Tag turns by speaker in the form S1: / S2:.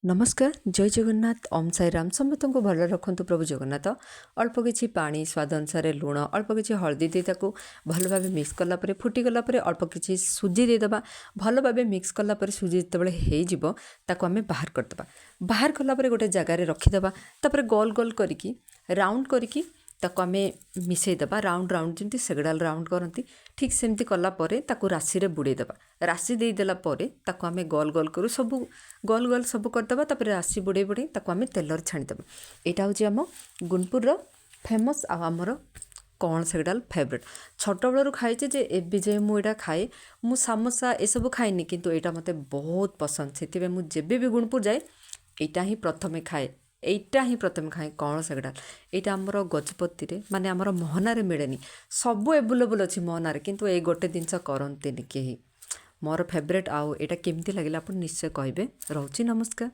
S1: नमस्कार जय जगन्नाथ ओम साई राम समस्त को भल रखु प्रभु जगन्नाथ अल्प किछि पानी स्वाद अनुसार लुण अल्प किछि हल्दी दे ताकू भल भाव मिक्स कलापर फुटीगला अल्प किछि सुजी देदेबा भल भाव मिक्स कलापर सुजी जिते ताकू आमे बाहर करदेबा बाहर कलापर गोटे जगार रखीदेबा तापर गोल गोल करिकी राउंड करिकी ताकू आमे मिसईदेबा राउंड राउंड जमी सेगडाल राउंड करती ठीक सेमती कलापर ताकू राशि रे बुड़ेदेबा राशि देदेला ताकू आमे गोल गोल करू सब गोल गोल सब करदेबा तापर राशि बुड़े बुड़े ताकू आमे तेलर छाणीदेबा यहाँ हूँ आम गुणपुर फेमस आमर कौन सेगडाल फेवरेट छोट बेलू खाई जे एबी जे मुझे खाए मु सामोसा एसबू खाइनी किंतु यहाँ मत बहुत पसंद से मुझे भी गुणपुर जाए यहाँ ही प्रथमे खाए এইটা ହିଁ ପ୍ରଥମେ ଖାଏ କଣ ସେଗୁଡ଼ା ଏଇଟା ଆମର ଗଜପତିରେ ମାନେ ଆମର ମୋହନାରେ ମିଳେନି ସବୁ ଏଭେଲେବୁଲ୍ ଅଛି ମୋହନାରେ କିନ୍ତୁ ଏଇ ଗୋଟେ ଜିନିଷ କରନ୍ତିନି କେହି ମୋର ଫେଭରେଟ୍ ଆଉ ଏଇଟା କେମିତି ଲାଗିଲା ଆପଣ ନିଶ୍ଚୟ କହିବେ ରହୁଛି ନମସ୍କାର।